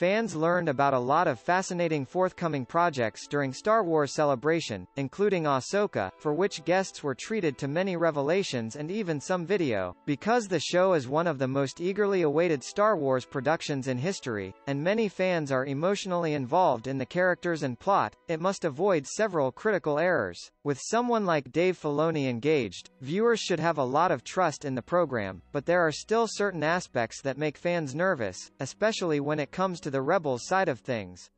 Fans learned about a lot of fascinating forthcoming projects during Star Wars Celebration, including Ahsoka, for which guests were treated to many revelations and even some video. Because the show is one of the most eagerly awaited Star Wars productions in history, and many fans are emotionally involved in the characters and plot, it must avoid several critical errors. With someone like Dave Filoni engaged, viewers should have a lot of trust in the program, but there are still certain aspects that make fans nervous, especially when it comes to the Rebels side of things.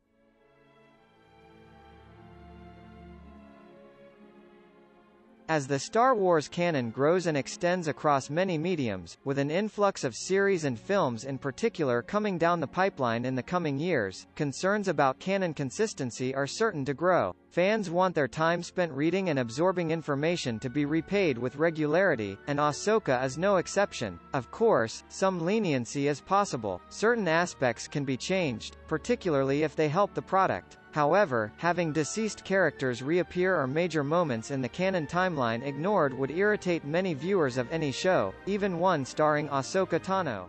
As the Star Wars canon grows and extends across many mediums, with an influx of series and films in particular coming down the pipeline in the coming years, concerns about canon consistency are certain to grow. Fans want their time spent reading and absorbing information to be repaid with regularity, and Ahsoka is no exception. Of course, some leniency is possible. Certain aspects can be changed, particularly if they help the product. However, having deceased characters reappear or major moments in the canon timeline ignored would irritate many viewers of any show, even one starring Ahsoka Tano.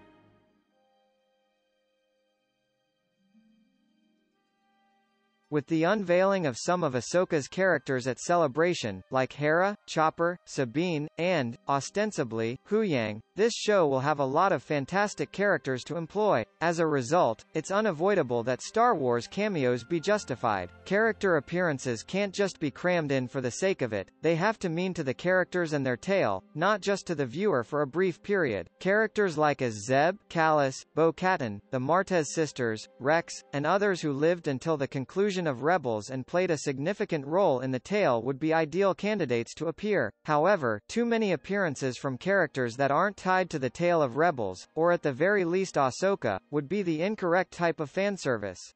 With the unveiling of some of Ahsoka's characters at Celebration, like Hera, Chopper, Sabine, and, ostensibly, Huyang, this show will have a lot of fantastic characters to employ. As a result, it's unavoidable that Star Wars cameos be justified. Character appearances can't just be crammed in for the sake of it, they have to mean to the characters and their tale, not just to the viewer for a brief period. Characters like Zeb, Kallus, Bo-Katan, the Martez sisters, Rex, and others who lived until the conclusion of Rebels and played a significant role in the tale would be ideal candidates to appear. However, too many appearances from characters that aren't tied to the tale of Rebels, or at the very least Ahsoka, would be the incorrect type of fanservice.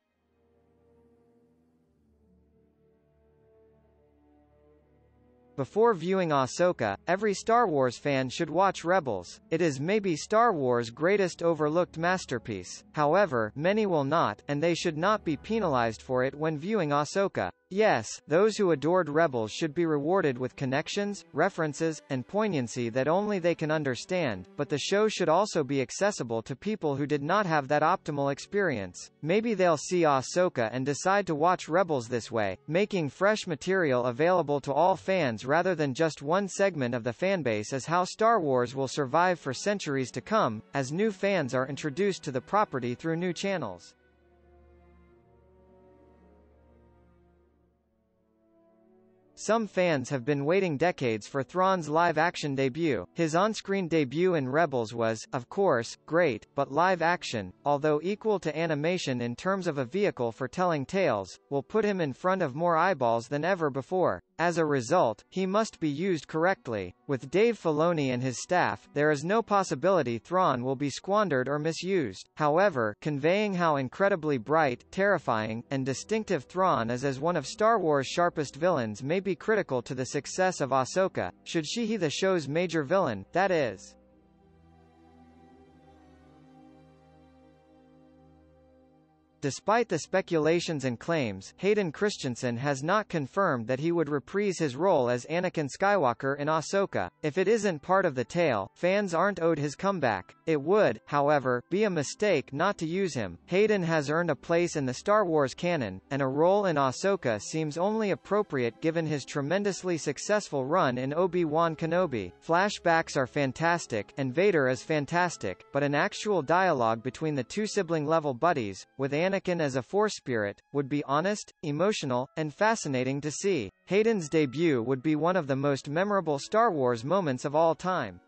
Before viewing Ahsoka, every Star Wars fan should watch Rebels. It is maybe Star Wars' greatest overlooked masterpiece. However, many will not, and they should not be penalized for it when viewing Ahsoka. Yes, those who adored Rebels should be rewarded with connections, references, and poignancy that only they can understand, but the show should also be accessible to people who did not have that optimal experience. Maybe they'll see Ahsoka and decide to watch Rebels this way, making fresh material available to all fans rather than just one segment of the fanbase is how Star Wars will survive for centuries to come, as new fans are introduced to the property through new channels. Some fans have been waiting decades for Thrawn's live-action debut. His on-screen debut in Rebels was, of course, great, but live-action, although equal to animation in terms of a vehicle for telling tales, will put him in front of more eyeballs than ever before. As a result, he must be used correctly. With Dave Filoni and his staff, there is no possibility Thrawn will be squandered or misused. However, conveying how incredibly bright, terrifying, and distinctive Thrawn is as one of Star Wars' sharpest villains may be critical to the success of Ahsoka, should she be the show's major villain, that is. Despite the speculations and claims, Hayden Christensen has not confirmed that he would reprise his role as Anakin Skywalker in Ahsoka. If it isn't part of the tale, fans aren't owed his comeback. It would, however, be a mistake not to use him. Hayden has earned a place in the Star Wars canon, and a role in Ahsoka seems only appropriate given his tremendously successful run in Obi-Wan Kenobi. Flashbacks are fantastic, and Vader is fantastic, but an actual dialogue between the two sibling-level buddies, with Anakin as a Force spirit, would be honest, emotional, and fascinating to see. Hayden's debut would be one of the most memorable Star Wars moments of all time.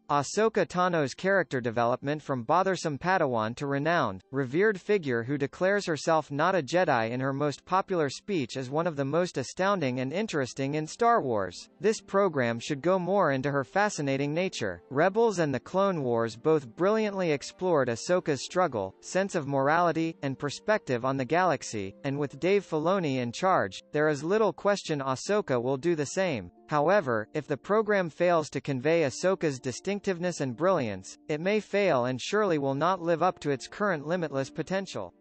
Ahsoka Tano's character development from bothersome Padawan to renowned, revered figure who declares herself not a Jedi in her most popular speech is one of the most astounding and interesting in Star Wars. This program should go more into her fascinating nature. Rebels and the Clone Wars both brilliantly explored Ahsoka's struggle, sense of morality, and perspective on the galaxy, and with Dave Filoni in charge, there is little question Ahsoka will do the same. However, if the program fails to convey Ahsoka's distinctiveness and brilliance, it may fail and surely will not live up to its current limitless potential.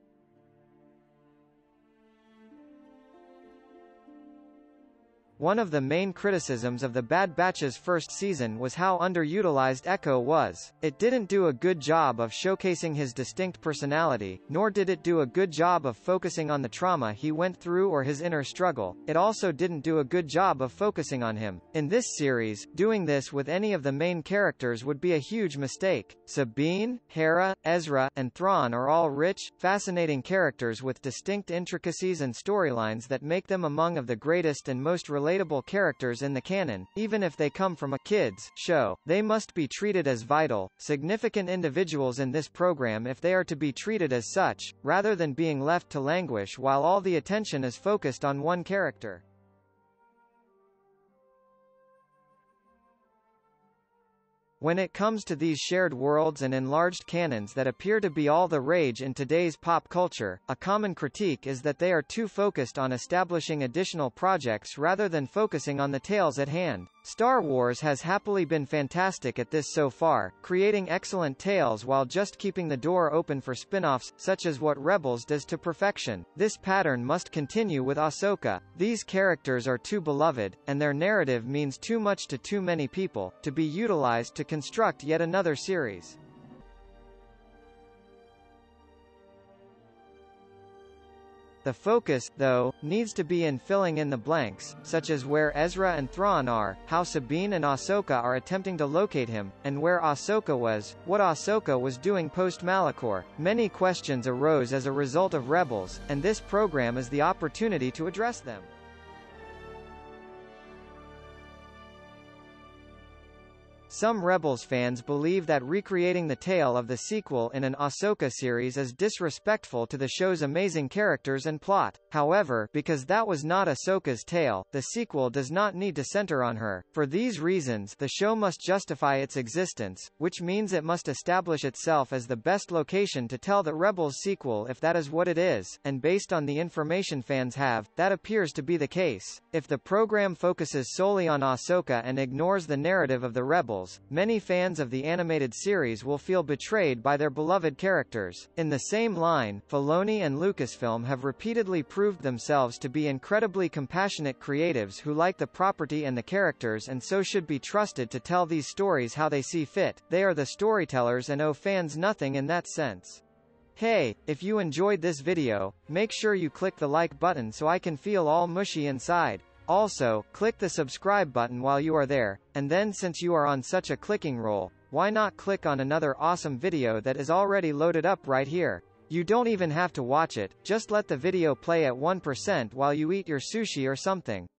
One of the main criticisms of The Bad Batch's first season was how underutilized Echo was. It didn't do a good job of showcasing his distinct personality, nor did it do a good job of focusing on the trauma he went through or his inner struggle. It also didn't do a good job of focusing on him. In this series, doing this with any of the main characters would be a huge mistake. Sabine, Hera, Ezra, and Thrawn are all rich, fascinating characters with distinct intricacies and storylines that make them among of the greatest and most relatable characters in the canon. Even if they come from a kids' show, they must be treated as vital, significant individuals in this program if they are to be treated as such, rather than being left to languish while all the attention is focused on one character. When it comes to these shared worlds and enlarged canons that appear to be all the rage in today's pop culture, a common critique is that they are too focused on establishing additional projects rather than focusing on the tales at hand. Star Wars has happily been fantastic at this so far, creating excellent tales while just keeping the door open for spin-offs, such as what Rebels does to perfection. This pattern must continue with Ahsoka. These characters are too beloved, and their narrative means too much to too many people, to be utilized to construct yet another series. The focus, though, needs to be in filling in the blanks, such as where Ezra and Thrawn are, how Sabine and Ahsoka are attempting to locate him, and where Ahsoka was, what Ahsoka was doing post-Malachor. Many questions arose as a result of Rebels, and this program is the opportunity to address them. Some Rebels fans believe that recreating the tale of the sequel in an Ahsoka series is disrespectful to the show's amazing characters and plot. However, because that was not Ahsoka's tale, the sequel does not need to center on her. For these reasons, the show must justify its existence, which means it must establish itself as the best location to tell the Rebels sequel if that is what it is, and based on the information fans have, that appears to be the case. If the program focuses solely on Ahsoka and ignores the narrative of the Rebels, many fans of the animated series will feel betrayed by their beloved characters. In the same line, Filoni and Lucasfilm have repeatedly proved themselves to be incredibly compassionate creatives who like the property and the characters and so should be trusted to tell these stories how they see fit. They are the storytellers and owe fans nothing in that sense. Hey, if you enjoyed this video, make sure you click the like button so I can feel all mushy inside. Also, click the subscribe button while you are there, and then since you are on such a clicking roll, why not click on another awesome video that is already loaded up right here. You don't even have to watch it, just let the video play at 1% while you eat your sushi or something.